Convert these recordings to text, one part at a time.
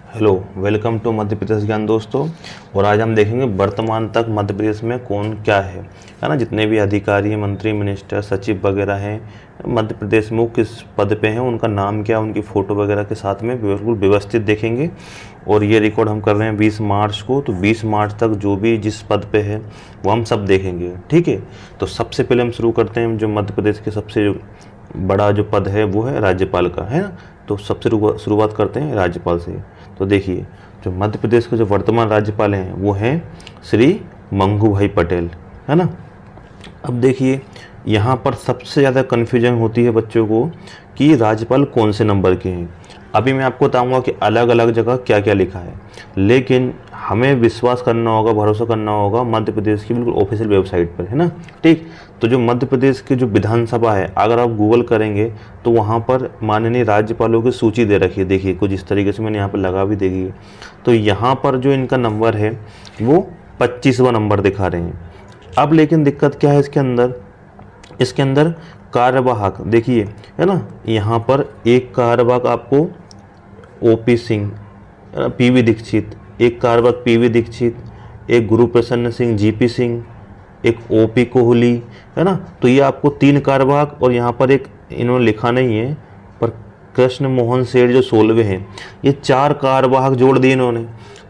Hello, welcome to Madhya Pradesh ज्ञान दोस्तों। और आज हम देखेंगे वर्तमान तक मध्य प्रदेश में कौन क्या है ना। जितने भी अधिकारी, मंत्री, मिनिस्टर, सचिव वगैरह हैं मध्य प्रदेश में, वो किस पद पे हैं, उनका नाम क्या, उनकी फ़ोटो वगैरह के साथ में बिल्कुल व्यवस्थित देखेंगे। और ये रिकॉर्ड हम कर रहे हैं 20 मार्च को, तो 20 मार्च तक जो भी जिस पद पे है वो हम सब देखेंगे, ठीक है। तो सबसे पहले हम शुरू करते हैं, जो मध्य प्रदेश के सबसे जो बड़ा जो पद है वो है राज्यपाल का, है ना। तो सबसे शुरुआत करते हैं राज्यपाल से। तो देखिए, जो मध्य प्रदेश के जो वर्तमान राज्यपाल हैं वो हैं श्री मंगू भाई पटेल, है ना। अब देखिए, यहाँ पर सबसे ज़्यादा कन्फ्यूजन होती है बच्चों को कि राज्यपाल कौन से नंबर के हैं। अभी मैं आपको बताऊंगा कि अलग अलग जगह क्या क्या लिखा है, लेकिन हमें विश्वास करना होगा, भरोसा करना होगा मध्य प्रदेश की बिल्कुल ऑफिशियल वेबसाइट पर, है ना। ठीक, तो जो मध्य प्रदेश की जो विधानसभा है, अगर आप गूगल करेंगे तो वहाँ पर माननीय राज्यपालों की सूची दे रखी है। देखिए कुछ इस तरीके से मैंने यहाँ पर लगा भी देखिए। तो यहाँ पर जो इनका नंबर है वो 25वां नंबर दिखा रहे हैं। अब लेकिन दिक्कत क्या है इसके अंदर कार्यवाहक देखिए, है ना। यहाँ पर एक कार्यवाहक आपको ओपी सिंह, पीवी दीक्षित, एक कार्यवाहक पीवी दीक्षित, एक गुरुप्रसन्न सिंह, जीपी सिंह, एक ओपी कोहली, है ना। तो ये आपको 3 कार्यवाहक, और यहाँ पर एक इन्होंने लिखा नहीं है पर कृष्ण मोहन सेठ जो 16वें हैं, ये 4 कार्यवाहक जोड़ दिए इन्होंने,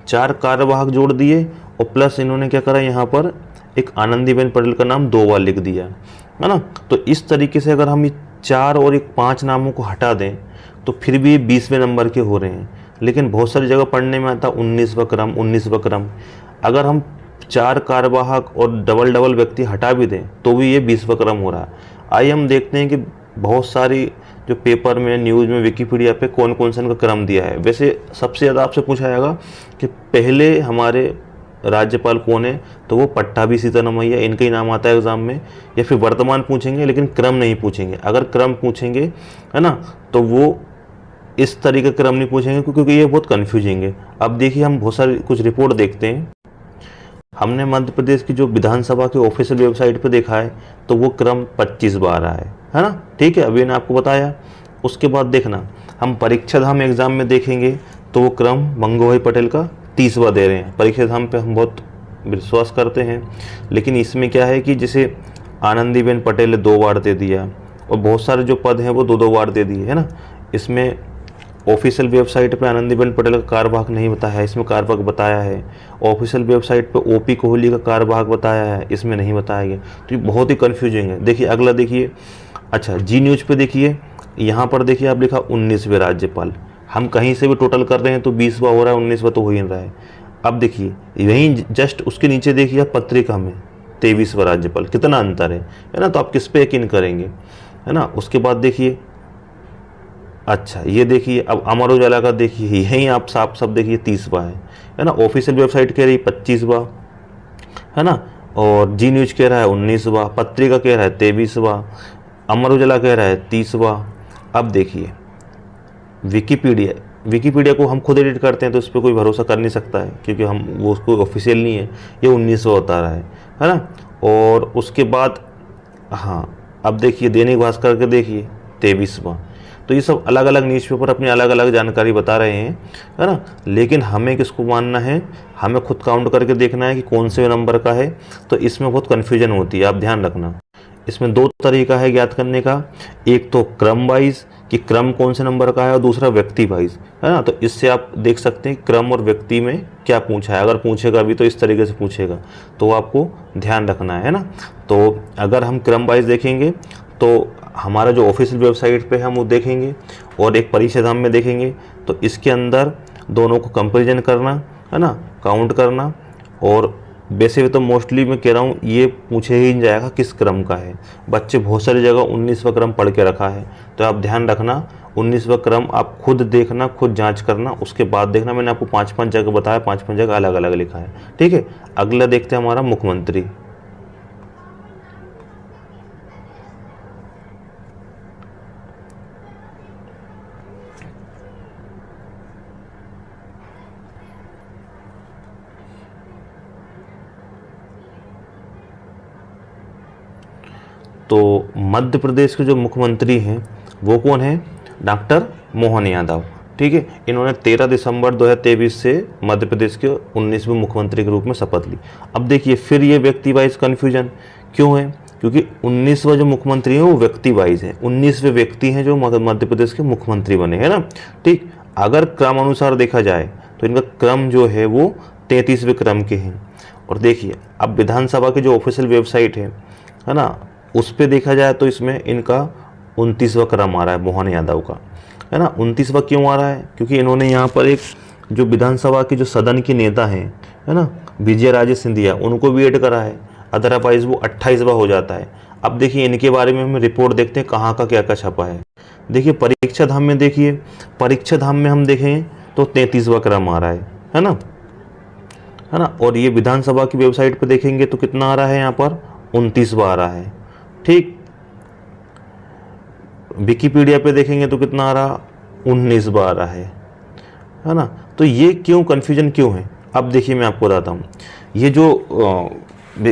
4 कार्यवाहक जोड़ दिए। और प्लस इन्होंने क्या करा, यहाँ पर एक आनंदीबेन पटेल का नाम 2 बार लिख दिया, है ना। तो इस तरीके से अगर हम ये 4 और एक 5 नामों को हटा दें तो फिर भी ये 20वें नंबर के हो रहे हैं। लेकिन बहुत सारी जगह पढ़ने में आता 19वां क्रम, 19वां क्रम। अगर हम 4 कार्यवाहक और डबल डबल व्यक्ति हटा भी दें तो भी ये 20वां क्रम हो रहा है। आइए हम देखते हैं कि बहुत सारी जो पेपर में, न्यूज़ में, विकिपीडिया पे कौन कौन सा इनका क्रम दिया है। वैसे सबसे ज़्यादा आपसे पूछा जाएगा कि पहले हमारे राज्यपाल कौन है, तो वो पट्टाभी सीतारमैया, इनका ही नाम आता है एग्जाम में। या फिर वर्तमान पूछेंगे लेकिन क्रम नहीं पूछेंगे। अगर क्रम पूछेंगे, है ना, तो वो इस तरीके का क्रम नहीं पूछेंगे क्योंकि ये बहुत कन्फ्यूजिंग है। अब देखिए, हम बहुत सारी कुछ रिपोर्ट देखते हैं। हमने मध्य प्रदेश की जो विधानसभा की ऑफिशियल वेबसाइट पे देखा है तो वो क्रम 25वां आ रहा है ना। ठीक है, अभी मैंने आपको बताया। उसके बाद देखना, हम परीक्षा धाम एग्जाम में देखेंगे तो वो क्रम मंगू भाई पटेल का 30वां दे रहे हैं। परीक्षा धाम पे हम बहुत विश्वास करते हैं, लेकिन इसमें क्या है कि जैसे आनंदीबेन पटेल ने 2 बार दे दिया, और बहुत सारे जो पद हैं वो 2-2 बार दे दिए, है ना। इसमें ऑफिशियल वेबसाइट पे आनंदीबेन पटेल का कार्यवाहक नहीं बताया है, इसमें कार्यवाहक बताया है। ऑफिशियल वेबसाइट पे ओपी कोहली का कार्यवाहक बताया है, इसमें नहीं बताया गया। तो ये बहुत ही कन्फ्यूजिंग है। देखिए अगला देखिए, अच्छा जी न्यूज़ पे देखिए, यहाँ पर देखिए आप लिखा 19वें राज्यपाल। हम कहीं से भी टोटल कर रहे हैं तो 20वां हो रहा है, 19वां तो हो ही नहीं रहा है। अब देखिए यहीं जस्ट उसके नीचे देखिए पत्रिका में 23वां राज्यपाल, कितना अंतर है ना। तो आप किस पे यकीन करेंगे, है ना। उसके बाद देखिए, अच्छा ये देखिए, अब अमर उजाला का देखिए, यहीं आप साफ साफ देखिए 30वां है ना। ऑफिशियल वेबसाइट कह रही 25वां, है ना। और जी न्यूज कह रहा है 19वां, पत्रिका कह रहा है 23वां, अमर उजाला कह रहा है 30वां। अब देखिए विकिपीडिया को हम खुद एडिट करते हैं तो इस पर कोई भरोसा कर नहीं सकता है, क्योंकि हम वो उसको ऑफिशियल नहीं है। ये 19वां बता रहा है ना। और उसके बाद हाँ, अब देखिए दैनिक भास्कर के देखिए 23वां। तो ये सब अलग अलग न्यूज़पेपर अपनी अलग अलग जानकारी बता रहे हैं, है ना। लेकिन हमें किसको मानना है, हमें खुद काउंट करके देखना है कि कौन से नंबर का है। तो इसमें बहुत कन्फ्यूजन होती है, आप ध्यान रखना। इसमें 2 तरीका है ज्ञात करने का, एक तो क्रम वाइज कि क्रम कौन से नंबर का है, और दूसरा व्यक्ति वाइज, है ना। तो इससे आप देख सकते हैं क्रम और व्यक्ति में क्या पूछा है। अगर पूछेगा भी तो इस तरीके से पूछेगा, तो आपको ध्यान रखना है ना। तो अगर हम क्रम वाइज देखेंगे तो हमारा जो ऑफिशियल वेबसाइट पे है हम वो देखेंगे, और एक परीक्षा धाम में देखेंगे। तो इसके अंदर दोनों को कंपेरिजन करना, है ना, काउंट करना। और वैसे भी तो मोस्टली मैं कह रहा हूँ ये पूछे ही नहीं जाएगा किस क्रम का है। बच्चे बहुत सारी जगह 19वां क्रम पढ़ के रखा है, तो आप ध्यान रखना 19वां क्रम आप खुद देखना, खुद जांच करना, उसके बाद देखना। मैंने आपको 5-5 जगह बताया, 5-5 जगह अलग अलग लिखा है, ठीक है। अगला देखते हैं हमारा मुख्यमंत्री। तो मध्य प्रदेश के जो मुख्यमंत्री हैं वो कौन है, डॉक्टर मोहन यादव। ठीक है। इन्होंने 13 दिसंबर 2023 से मध्य प्रदेश के 19वें मुख्यमंत्री के रूप में शपथ ली। अब देखिए फिर ये व्यक्ति वाइज कन्फ्यूजन क्यों है, क्योंकि 19वां जो मुख्यमंत्री है वो व्यक्ति वाइज है, 19वें व्यक्ति हैं जो मध्य प्रदेश के मुख्यमंत्री बने, है ना। ठीक, अगर क्रम अनुसार देखा जाए तो इनका क्रम जो है वो 33वें क्रम के हैं। और देखिए अब विधानसभा की जो ऑफिशियल वेबसाइट है ना, उस पर देखा जाए तो इसमें इनका 29वां क्रम आ रहा है मोहन यादव का, है ना। 29वां क्यों आ रहा है, क्योंकि इन्होंने यहाँ पर एक जो विधानसभा की जो सदन की नेता हैं, है ना, विजय राजे सिंधिया, उनको भी ऐड करा है, अदरवाइज वो 28वां हो जाता है। अब देखिए इनके बारे में हम रिपोर्ट देखते हैं कहाँ का क्या क्या छपा है। देखिए परीक्षा धाम में, देखिए परीक्षा धाम में हम देखें तो 33वां क्रम आ रहा है ना, है ना। और ये विधानसभा की वेबसाइट पर देखेंगे तो कितना आ रहा है, यहाँ पर 29वां आ रहा है। ठीक, विकिपीडिया पे देखेंगे तो कितना आ रहा, 19वां आ रहा है ना। तो ये क्यों कन्फ्यूजन क्यों है, अब देखिए मैं आपको बताता हूँ। ये जो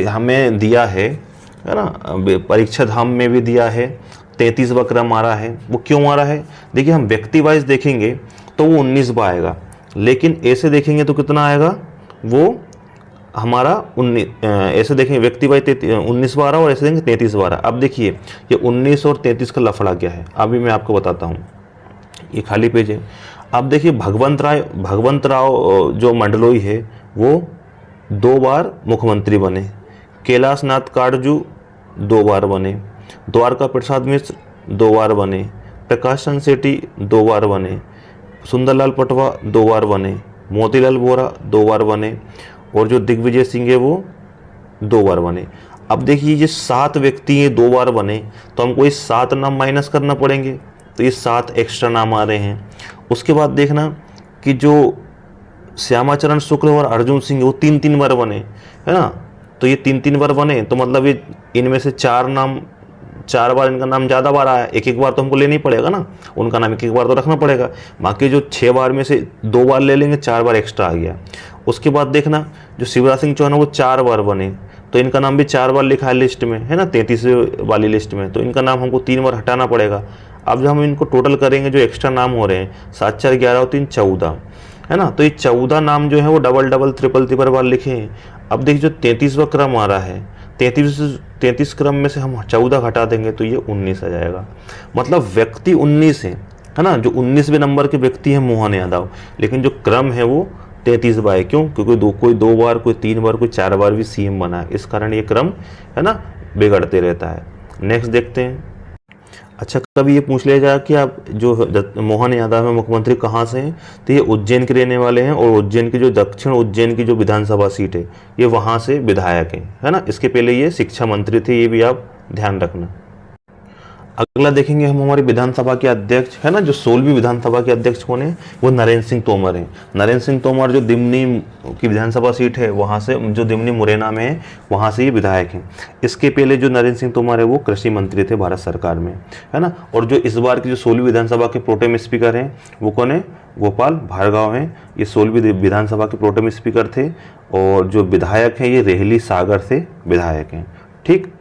हमें दिया है ना, परीक्षा धाम में भी दिया है 33वां क्रम आ रहा है, वो क्यों आ रहा है। देखिए हम व्यक्ति वाइज देखेंगे तो वो 19वां आएगा, लेकिन ऐसे देखेंगे तो कितना आएगा, वो हमारा 19, ऐसे देखेंगे व्यक्ति वाइज 19वां आ रहा और ऐसे देखेंगे 33वां आ रहा। अब देखिए ये 19 और 33 का लफड़ा क्या है, अभी मैं आपको बताता हूँ। ये खाली पेज है। अब देखिए भगवंत राव जो मंडलोई है वो 2 बार मुख्यमंत्री बने, कैलाश नाथ काटजू 2 बार बने, द्वारका प्रसाद मिश्र 2 बार बने, प्रकाश चंद्र सेठी 2 बार बने, सुंदरलाल पटवा 2 बार बने, मोतीलाल वोरा 2 बार बने, और जो दिग्विजय सिंह है वो 2 बार बने। अब देखिए ये 7 व्यक्ति हैं 2 बार बने, तो हमको ये 7 नाम माइनस करना पड़ेंगे, तो ये 7 एक्स्ट्रा नाम आ रहे हैं। उसके बाद देखना कि जो श्यामाचरण शुक्ल और अर्जुन सिंह वो 3-3 बार बने, है ना। तो ये 3-3 बार बने, तो मतलब ये इनमें से 4 बार इनका नाम ज़्यादा बार आया, एक बार तो हमको लेना ही पड़ेगा ना, उनका नाम एक बार तो रखना पड़ेगा। बाकी जो 6 बार में से 2 बार ले लेंगे, 4 बार एक्स्ट्रा आ गया। उसके बाद देखना जो शिवराज सिंह चौहान वो 4 बार बने, तो इनका नाम भी 4 बार लिखा है लिस्ट में, है ना, 33 वाली लिस्ट में, तो इनका नाम हमको 3 बार हटाना पड़ेगा। अब जब हम इनको टोटल करेंगे जो एक्स्ट्रा नाम हो रहे हैं 7 4 11 और 3 14, है ना, तो ये 14 नाम जो है वो डबल ट्रिपल बार लिखे हैं। अब देखिए जो 33वां क्रम आ रहा है, 33 क्रम में से हम 14 घटा देंगे तो ये 19 आ जाएगा। मतलब व्यक्ति 19 है ना, जो 19वें नंबर के व्यक्ति हैं मोहन यादव, लेकिन जो क्रम है वो 33वां है। क्यों, क्योंकि कोई 2 बार, कोई 3 बार, कोई 4 बार भी सीएम बना है, इस कारण ये क्रम है ना बिगड़ते रहता है। नेक्स्ट देखते हैं। अच्छा, कभी ये पूछ लिया जाए कि आप जो मोहन यादव है मुख्यमंत्री कहाँ से हैं, तो ये उज्जैन के रहने वाले हैं, और उज्जैन की जो दक्षिण उज्जैन की जो विधानसभा सीट है ये वहाँ से विधायक हैं, है ना। इसके पहले ये शिक्षा मंत्री थे, ये भी आप ध्यान रखना। अगला देखेंगे हम हमारे विधानसभा के अध्यक्ष, है ना, जो 16वीं विधानसभा के अध्यक्ष कौन है, वो नरेंद्र सिंह तोमर हैं। नरेंद्र सिंह तोमर जो दिमनी की विधानसभा सीट है वहाँ से, जो दिमनी मुरैना में है वहाँ से ये विधायक हैं। इसके पहले जो नरेंद्र सिंह तोमर है वो कृषि मंत्री थे भारत सरकार में, है ना। और जो इस बार की जो 16वीं विधानसभा के प्रोटेम स्पीकर हैं वो कौन है, गोपाल भार्गव हैं। ये 16वीं विधानसभा के प्रोटेम स्पीकर थे, और जो विधायक हैं ये रेहली सागर से विधायक हैं। ठीक,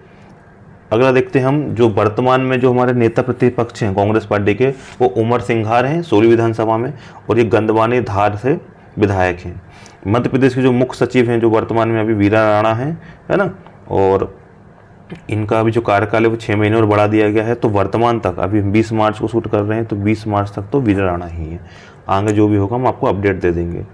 अगला देखते हैं हम, जो वर्तमान में जो हमारे नेता प्रतिपक्ष हैं कांग्रेस पार्टी के, वो उमर सिंघार हैं 16वीं विधानसभा में, और ये गंदवानी धार से विधायक हैं। मध्य प्रदेश के जो मुख्य सचिव हैं जो वर्तमान में अभी वीरा राणा हैं, है ना, और इनका अभी जो कार्यकाल है वो 6 महीने और बढ़ा दिया गया है। तो वर्तमान तक, अभी 20 मार्च को शूट कर रहे हैं, तो 20 मार्च तक तो वीरा राणा ही है। आगे जो भी होगा हम आपको अपडेट दे देंगे।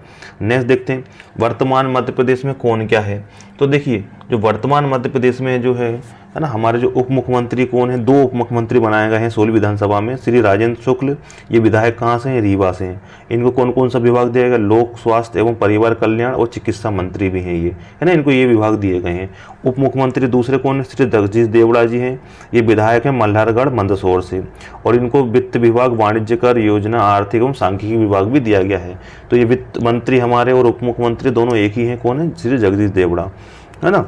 नेक्स्ट देखते हैं वर्तमान मध्य प्रदेश में कौन क्या है। तो देखिए जो वर्तमान मध्य प्रदेश में जो है ना, हमारे जो उप मुख्यमंत्री कौन है, 2 उप मुख्यमंत्री बनाए गए हैं 16वीं विधानसभा में। श्री राजेंद्र शुक्ल, ये विधायक कहाँ से हैं, रीवा से हैं। इनको कौन कौन सा विभाग दिया गया, लोक स्वास्थ्य एवं परिवार कल्याण और चिकित्सा मंत्री भी हैं ये, है ना, इनको ये विभाग दिए गए हैं। उप मुख्यमंत्री दूसरे कौन है, श्री जगदीश देवड़ा जी हैं, ये विधायक हैं मल्हारगढ़ मंदसौर से, और इनको वित्त विभाग, वाणिज्य कर, योजना, आर्थिक एवं सांख्यिकी विभाग भी दिया गया है। तो ये वित्त मंत्री हमारे और उप मुख्यमंत्री दोनों एक ही हैं, कौन है, श्री जगदीश देवड़ा, है ना।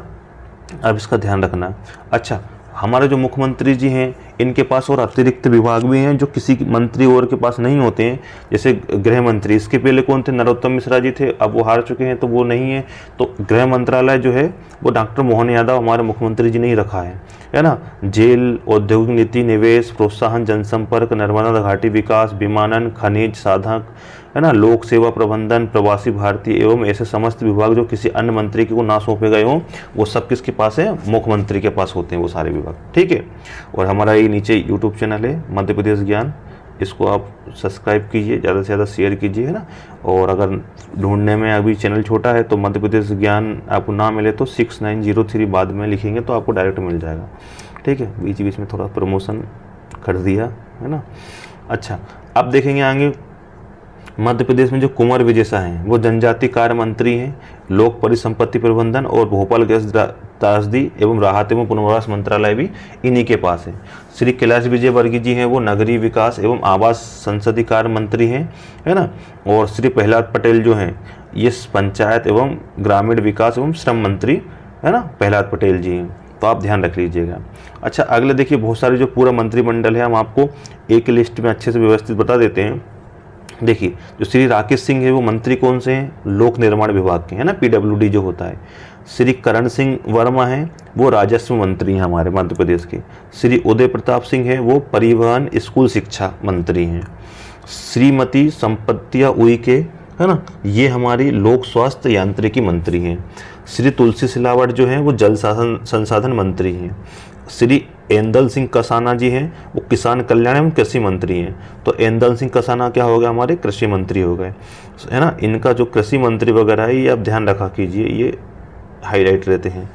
अब इसका ध्यान रखना। अच्छा, हमारे जो मुख्यमंत्री जी हैं इनके पास और अतिरिक्त विभाग भी हैं जो किसी मंत्री और के पास नहीं होते हैं। जैसे गृह मंत्री, इसके पहले कौन थे, नरोत्तम मिश्रा जी थे, अब वो हार चुके हैं तो वो नहीं है। तो गृह मंत्रालय जो है वो डॉक्टर मोहन यादव हमारे मुख्यमंत्री जी ने ही रखा है ना। जेल, औद्योगिक नीति, निवेश, प्रोत्साहन, जनसंपर्क, नर्मदा घाटी विकास, विमानन, खनिज साधक, है ना, लोक सेवा प्रबंधन, प्रवासी भारतीय एवं ऐसे समस्त विभाग जो किसी अन्य मंत्री को ना सौंपे गए हों, वो सब किसके पास है, मुख्यमंत्री के पास होते हैं वो सारे विभाग। ठीक है। और हमारा ये नीचे यूट्यूब चैनल है मध्य प्रदेश ज्ञान, इसको आप सब्सक्राइब कीजिए, ज़्यादा से ज़्यादा शेयर कीजिए, है ना। और अगर ढूंढने में अभी चैनल छोटा है तो मध्य प्रदेश ज्ञान आपको ना मिले तो 6903 बाद में लिखेंगे तो आपको डायरेक्ट मिल जाएगा। ठीक है, बीच बीच में थोड़ा प्रमोशन कर दिया, है ना। अच्छा, अब देखेंगे आगे मध्य प्रदेश में जो कुंवर विजय शाह हैं वो जनजाति कार्य मंत्री हैं, लोक परिसंपत्ति प्रबंधन और भोपाल गैस त्रासदी एवं राहत एवं पुनर्वास मंत्रालय भी इन्हीं के पास है। श्री कैलाश विजयवर्गीय जी हैं वो नगरीय विकास एवं आवास संसदीय कार्य मंत्री हैं, है ना। और श्री प्रहलाद पटेल जो हैं ये पंचायत एवं ग्रामीण विकास एवं श्रम मंत्री, है ना, प्रहलाद पटेल जी हैं, तो आप ध्यान रख लीजिएगा। अच्छा, अगले देखिए बहुत सारे जो पूरा मंत्रिमंडल है हम आपको एक लिस्ट में अच्छे से व्यवस्थित बता देते हैं। देखिए जो श्री राकेश सिंह है वो मंत्री कौन से हैं, लोक निर्माण विभाग के, है ना, पीडब्ल्यूडी जो होता है। श्री करण सिंह वर्मा हैं वो राजस्व मंत्री हैं हमारे मध्य प्रदेश के। श्री उदय प्रताप सिंह हैं वो परिवहन स्कूल शिक्षा मंत्री हैं। श्रीमती संपत्तिया उइके, है ना, ये हमारी लोक स्वास्थ्य यांत्रिकी मंत्री हैं। श्री तुलसी सिलावट जो हैं वो जल संसाधन मंत्री हैं। श्री एंदल सिंह कसाना जी हैं वो किसान कल्याण एवं कृषि मंत्री हैं। तो एंदल सिंह कसाना क्या हो गए, हमारे कृषि मंत्री हो गए, है ना। इनका जो कृषि मंत्री वगैरह है ये आप ध्यान रखा कीजिए, ये हाईलाइट रहते हैं।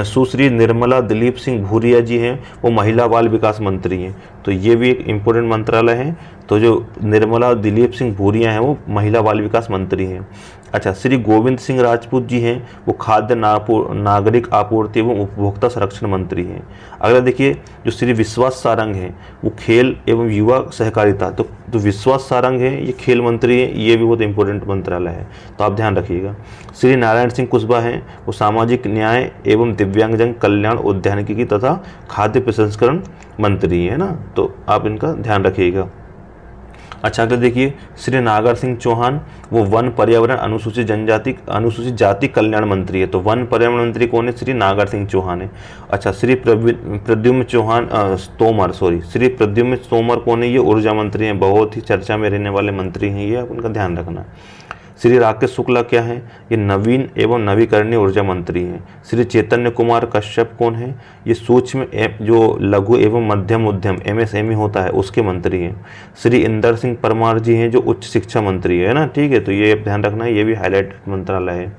सुश्री निर्मला दिलीप सिंह भूरिया जी हैं वो महिला बाल विकास मंत्री हैं, तो ये भी एक इम्पोर्टेंट मंत्रालय है। तो जो निर्मला दिलीप सिंह भूरिया हैं वो महिला बाल विकास मंत्री हैं। अच्छा, श्री गोविंद सिंह राजपूत जी हैं वो खाद्य नागरिक आपूर्ति एवं उपभोक्ता संरक्षण मंत्री हैं। अगला देखिए जो श्री विश्वास सारंग हैं वो खेल एवं युवा सहकारिता, तो विश्वास सारंग है ये खेल मंत्री हैं, ये भी बहुत इंपॉर्टेंट मंत्रालय है, तो आप ध्यान रखिएगा। श्री नारायण सिंह कुशवाहा हैं वो सामाजिक न्याय एवं दिव्यांगजन कल्याण उद्यानिकी तथा खाद्य प्रसंस्करण मंत्री है ना, तो आप इनका ध्यान रखिएगा। अच्छा, अगर देखिए श्री नागर सिंह चौहान वो वन पर्यावरण अनुसूचित जाति कल्याण मंत्री है, तो वन पर्यावरण मंत्री कौन है, श्री नागर सिंह चौहान है। अच्छा, श्री प्रद्युम्न तोमर कौन है, ये ऊर्जा मंत्री हैं, बहुत ही चर्चा में रहने वाले मंत्री हैं ये, आप उनका ध्यान रखना। श्री राकेश शुक्ला क्या है, ये नवीन एवं नवीकरणीय ऊर्जा मंत्री हैं। श्री चैतन्य कुमार कश्यप कौन है, ये सूक्ष्म जो लघु एवं मध्यम उद्यम MSME होता है उसके मंत्री हैं। श्री इंदर सिंह परमार जी हैं जो उच्च शिक्षा मंत्री है ना, ठीक है, तो ये ध्यान रखना है, ये भी हाईलाइट मंत्रालय है।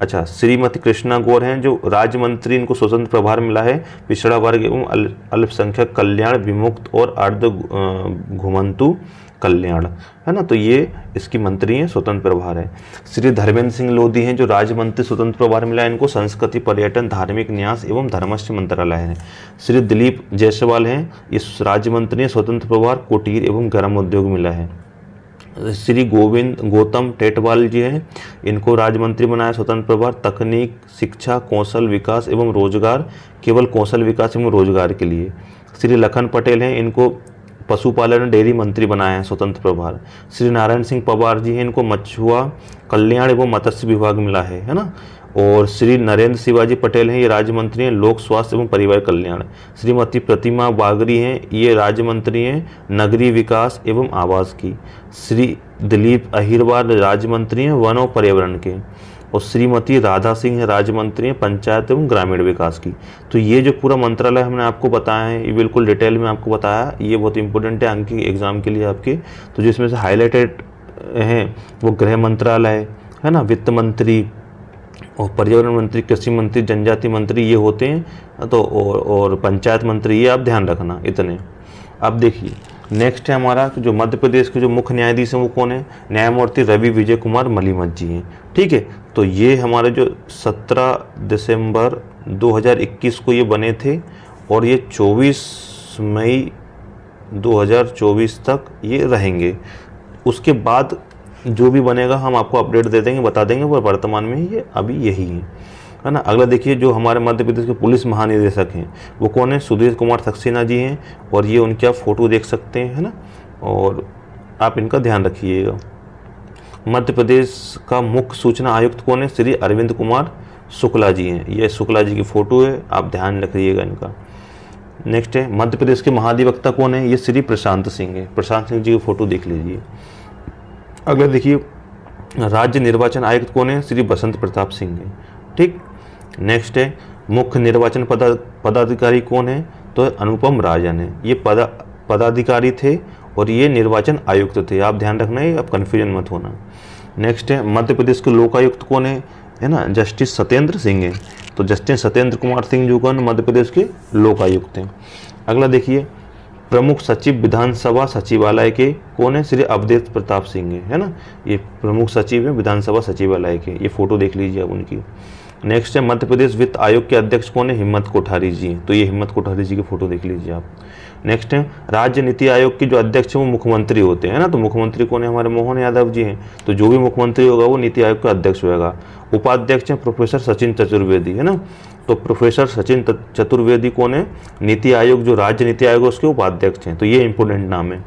अच्छा, श्रीमती कृष्णा गौर हैं जो राज्य मंत्री, इनको स्वतंत्र प्रभार मिला है पिछड़ा वर्ग एवं अल्पसंख्यक कल्याण, विमुक्त और अर्ध घुमंतु कल्याण, है ना, तो ये इसकी मंत्री हैं, स्वतंत्र प्रभार है। श्री धर्मेंद्र सिंह लोधी हैं जो राज्य मंत्री, स्वतंत्र प्रभार मिला है इनको संस्कृति, पर्यटन, धार्मिक न्यास एवं धर्मस्व मंत्रालय है। श्री दिलीप जायसवाल हैं इस राज्य मंत्री हैं, स्वतंत्र प्रभार, कुटीर एवं गर्म उद्योग मिला है। श्री गौतम टेटवाल जी हैं, इनको राज्य मंत्री बनाया, स्वतंत्र प्रभार, तकनीक, शिक्षा, कौशल विकास एवं रोजगार, केवल कौशल विकास एवं रोजगार के लिए। श्री लखन पटेल हैं, इनको पशुपालन डेयरी मंत्री बनाए हैं, स्वतंत्र प्रभार। श्री नारायण सिंह पवार जी हैं, इनको मछुआ कल्याण एवं मत्स्य विभाग मिला है ना। और श्री नरेंद्र शिवाजी पटेल हैं, ये राज्य मंत्री हैं, लोक स्वास्थ्य एवं परिवार कल्याण। श्रीमती प्रतिमा बागरी हैं, ये राज्य मंत्री हैं, नगरीय विकास एवं आवास की। श्री दिलीप अहिरवार राज्य मंत्री हैं, वन और पर्यावरण के। और श्रीमती राधा सिंह है, राज्य मंत्री हैं, पंचायत एवं ग्रामीण विकास की। तो ये जो पूरा मंत्रालय हमने आपको बताया है, ये बिल्कुल डिटेल में आपको बताया, ये बहुत इंपॉर्टेंट है अंक एग्जाम के लिए आपके। तो जिसमें से हाईलाइटेड हैं वो गृह मंत्रालय, है ना, वित्त मंत्री और पर्यावरण मंत्री, कृषि मंत्री, जनजाति मंत्री ये होते हैं, तो और पंचायत मंत्री, ये आप ध्यान रखना इतने। अब देखिए नेक्स्ट है हमारा जो मध्य प्रदेश के जो मुख्य न्यायाधीश हैं वो कौन है, न्यायमूर्ति रवि विजय कुमार मलिमत जी हैं, ठीक है। तो ये हमारे जो 17 दिसंबर 2021 को ये बने थे और ये 24 मई 2024 तक ये रहेंगे। उसके बाद जो भी बनेगा हम आपको अपडेट दे देंगे, बता देंगे, पर वर्तमान में ये अभी यही है। है ना। अगला देखिए, जो हमारे मध्य प्रदेश के पुलिस महानिदेशक हैं वो कौन है, सुधीर कुमार सक्सेना जी हैं, और ये उनकी आप फोटो देख सकते हैं, है ना, और आप इनका ध्यान रखिएगा। मध्य प्रदेश का मुख्य सूचना आयुक्त कौन है, श्री अरविंद कुमार शुक्ला जी हैं, ये शुक्ला जी की फ़ोटो है, आप ध्यान रखिएगा इनका। नेक्स्ट है, मध्य प्रदेश के महाधिवक्ता कौन है, ये श्री प्रशांत सिंह है, प्रशांत सिंह जी की फ़ोटो देख लीजिए। अगला देखिए, राज्य निर्वाचन आयुक्त कौन है, श्री बसंत प्रताप सिंह है, ठीक। नेक्स्ट है, मुख्य निर्वाचन पदाधिकारी कौन है, तो अनुपम राजन है, ये पदाधिकारी थे और ये निर्वाचन आयुक्त थे, आप ध्यान रखना है, आप कन्फ्यूजन मत होना। नेक्स्ट है, मध्य प्रदेश के लोकायुक्त कौन है ना, जस्टिस सत्येंद्र सिंह है, तो जस्टिस सत्येंद्र कुमार सिंह जो कौन मध्य प्रदेश के लोकायुक्त हैं। अगला देखिए, प्रमुख सचिव विधानसभा सचिवालय के कौन है, श्री अवधेश प्रताप सिंह है ना, ये प्रमुख सचिव है विधानसभा सचिवालय के, ये फोटो देख लीजिए आप उनकी। नेक्स्ट है, मध्य प्रदेश वित्त आयोग के अध्यक्ष कौन है, हिम्मत कोठारी जी हैं, तो ये हिम्मत कोठारी जी की फोटो देख लीजिए आप। नेक्स्ट है, राज्य नीति आयोग के जो अध्यक्ष हैं वो मुख्यमंत्री होते हैं ना, तो मुख्यमंत्री कौन है, हमारे मोहन यादव जी हैं, तो जो भी मुख्यमंत्री होगा वो नीति आयोग का अध्यक्ष होगा। उपाध्यक्ष हैं प्रोफेसर सचिन चतुर्वेदी, है ना, तो प्रोफेसर सचिन चतुर्वेदी कौन है, नीति आयोग जो राज्य नीति आयोग है उसके उपाध्यक्ष हैं, तो ये इंपॉर्टेंट नाम है।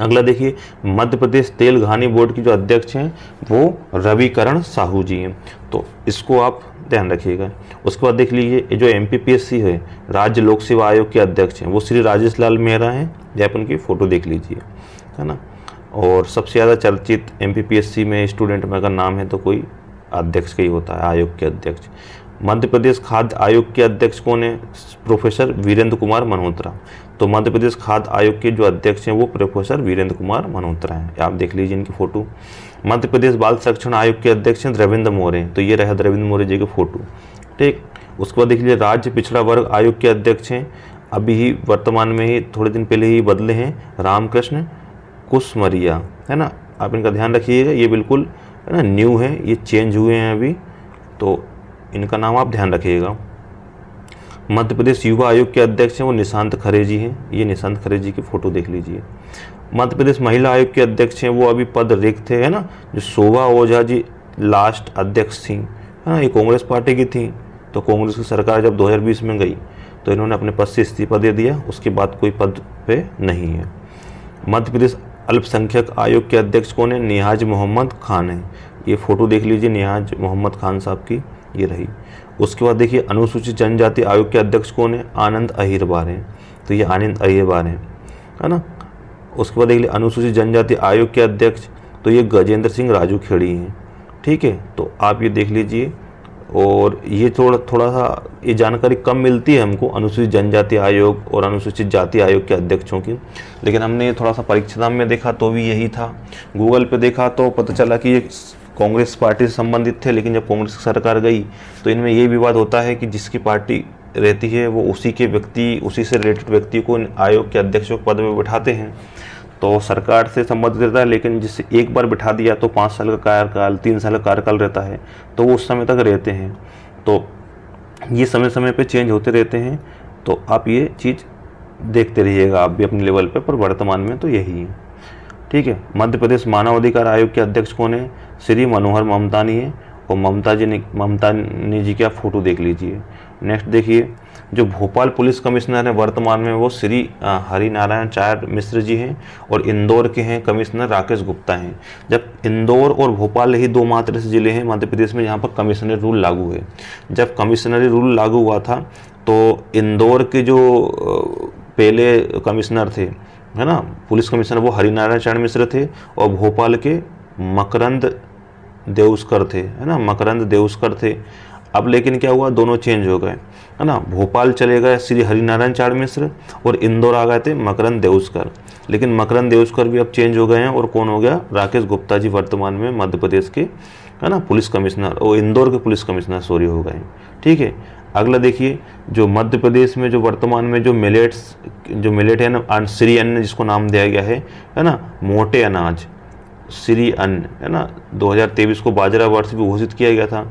अगला देखिए, मध्य प्रदेश तेल घानी बोर्ड की जो अध्यक्ष हैं वो रविकरण साहू जी हैं, तो इसको आप ध्यान रखिएगा। उसके बाद देख लीजिए, ये जो MPPSC है राज्य लोक सेवा आयोग के अध्यक्ष हैं वो श्री राजेश लाल मेहरा हैं, ये आप उनकी फ़ोटो देख लीजिए, है ना। और सबसे ज़्यादा चर्चित MPPSC में स्टूडेंट में अगर नाम है तो कोई अध्यक्ष का ही होता है, आयोग के अध्यक्ष। मध्य प्रदेश खाद्य आयोग के अध्यक्ष कौन है, प्रोफेसर वीरेंद्र कुमार मल्होत्रा, तो मध्य प्रदेश खाद्य आयोग के जो अध्यक्ष हैं वो प्रोफेसर वीरेंद्र कुमार मल्होत्रा हैं, आप देख लीजिए इनकी फ़ोटो। मध्य प्रदेश बाल संरक्षण आयोग के अध्यक्ष हैं द्रविंद्र मौर्य, तो ये रहा द्रविंद्र मौर्य जी की फ़ोटो, ठीक। उसके बाद देख लीजिए, राज्य पिछड़ा वर्ग आयोग के अध्यक्ष हैं, अभी ही वर्तमान में ही थोड़े दिन पहले ही बदले हैं, रामकृष्ण कुसमरिया, है ना, आप इनका ध्यान रखिएगा, ये बिल्कुल है ना न्यू है, ये चेंज हुए हैं अभी, तो इनका नाम आप ध्यान रखिएगा। मध्य प्रदेश युवा आयोग के अध्यक्ष हैं वो निशांत खरे जी हैं, ये निशांत खरे जी की फ़ोटो देख लीजिए। मध्य प्रदेश महिला आयोग के अध्यक्ष हैं वो अभी पद रिक्त थे, है ना, जो शोभा ओझा जी लास्ट अध्यक्ष थी, है ना, ये कांग्रेस पार्टी की थी, तो कांग्रेस की सरकार जब 2020 में गई तो इन्होंने अपने पद से इस्तीफा दे दिया, उसके बाद कोई पद पे नहीं है। मध्य प्रदेश अल्पसंख्यक आयोग के अध्यक्ष कौन है, नियाज मोहम्मद खान है, ये फ़ोटो देख लीजिए, नियाज मोहम्मद खान साहब की ये रही। उसके बाद देखिए, अनुसूचित जनजाति आयोग के अध्यक्ष कौन है, आनंद अहिरबार हैं, तो ये आनंद अहिरबार हैं, है ना। उसके बाद देख लीजिए, अनुसूचित जनजाति आयोग के अध्यक्ष तो ये गजेंद्र सिंह राजू खेड़ी हैं, ठीक है, तो आप ये देख लीजिए। और ये थोड़ा सा ये जानकारी कम मिलती है हमको अनुसूचित जनजाति आयोग और अनुसूचित जाति आयोग के अध्यक्षों की, लेकिन हमने थोड़ा सा परीक्षा में देखा तो भी यही था, गूगल पे देखा तो पता चला कि ये कांग्रेस पार्टी से संबंधित थे, लेकिन जब कांग्रेस की सरकार गई तो इनमें ये विवाद होता है कि जिसकी पार्टी रहती है वो उसी के व्यक्ति, उसी से रिलेटेड व्यक्ति को आयोग के अध्यक्ष के पद में बिठाते हैं, तो सरकार से संबंधित रहता है, लेकिन जिससे एक बार बिठा दिया तो 5 साल का कार्यकाल, 3 साल का कार्यकाल रहता है, तो वो उस समय तक रहते हैं, तो ये समय समय पे चेंज होते रहते हैं, तो आप ये चीज़ देखते रहिएगा आप भी अपने लेवल पे, पर वर्तमान में तो यही है, ठीक है। मध्य प्रदेश मानव अधिकार आयोग के अध्यक्ष कौन है, श्री मनोहर ममतानी है, और ममतानी जी की आप फोटो देख लीजिए। नेक्स्ट देखिए, जो भोपाल पुलिस कमिश्नर है वर्तमान में वो श्री हरिनारायण चार मिश्र जी हैं, और इंदौर के हैं कमिश्नर राकेश गुप्ता हैं। जब इंदौर और भोपाल ही 2 मात्र ऐसे ज़िले हैं मध्य प्रदेश में जहाँ पर कमिश्नरी रूल लागू है। जब कमिश्नरी रूल लागू हुआ था तो इंदौर के जो पहले कमिश्नर थे, है ना, पुलिस कमिश्नर, वो हरिनारायण चार मिश्र थे, और भोपाल के मकरंद देउस्कर थे, है ना, मकरंद देउस्कर थे। अब लेकिन क्या हुआ, दोनों चेंज हो गए, है ना, भोपाल चले गए श्री हरिनारायण चार मिश्र और इंदौर आ गए थे मकरंद देउस्कर, लेकिन मकरंद देउस्कर भी अब चेंज हो गए हैं, और कौन हो गया, राकेश गुप्ता जी वर्तमान में मध्य प्रदेश के, है ना, पुलिस कमिश्नर, और इंदौर के पुलिस कमिश्नर सॉरी हो गए, ठीक है। अगला देखिए, जो मध्य प्रदेश में जो वर्तमान में जो मिलेट है ना, श्री अन्न जिसको नाम दिया गया है ना, मोटे अनाज श्री अन्न, है ना, 2023 को बाजरा वर्ष भी घोषित किया गया था,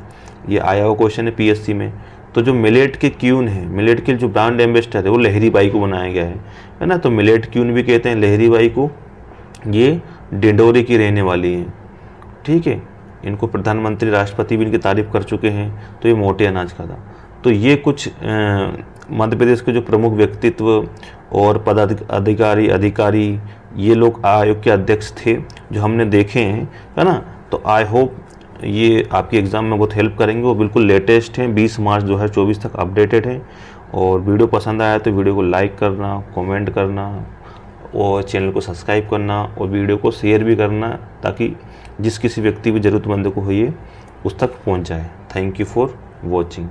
ये आया हुआ क्वेश्चन है PSC में। तो जो मिलेट के क्यून है, मिलेट के जो ब्रांड एम्बेसडर है वो लहरी बाई को बनाया गया है ना, तो मिलेट क्यून भी कहते हैं लहरी बाई को, ये डिंडोरी की रहने वाली है, ठीक है, इनको प्रधानमंत्री राष्ट्रपति भी इनकी तारीफ़ कर चुके हैं, तो ये मोटे अनाज का था। तो ये कुछ मध्य प्रदेश के जो प्रमुख व्यक्तित्व और अधिकारी ये लोग आयोग के अध्यक्ष थे जो हमने देखे हैं, है ना। तो आई होप ये आपकी एग्ज़ाम में बहुत हेल्प करेंगे। वो बिल्कुल लेटेस्ट हैं, 20 मार्च 2024 तक अपडेटेड हैं। और वीडियो पसंद आया तो वीडियो को लाइक करना, कमेंट करना और चैनल को सब्सक्राइब करना और वीडियो को शेयर भी करना, ताकि जिस किसी व्यक्ति भी ज़रूरतमंद को हो ये उस तक पहुंच जाए। Thank you for watching.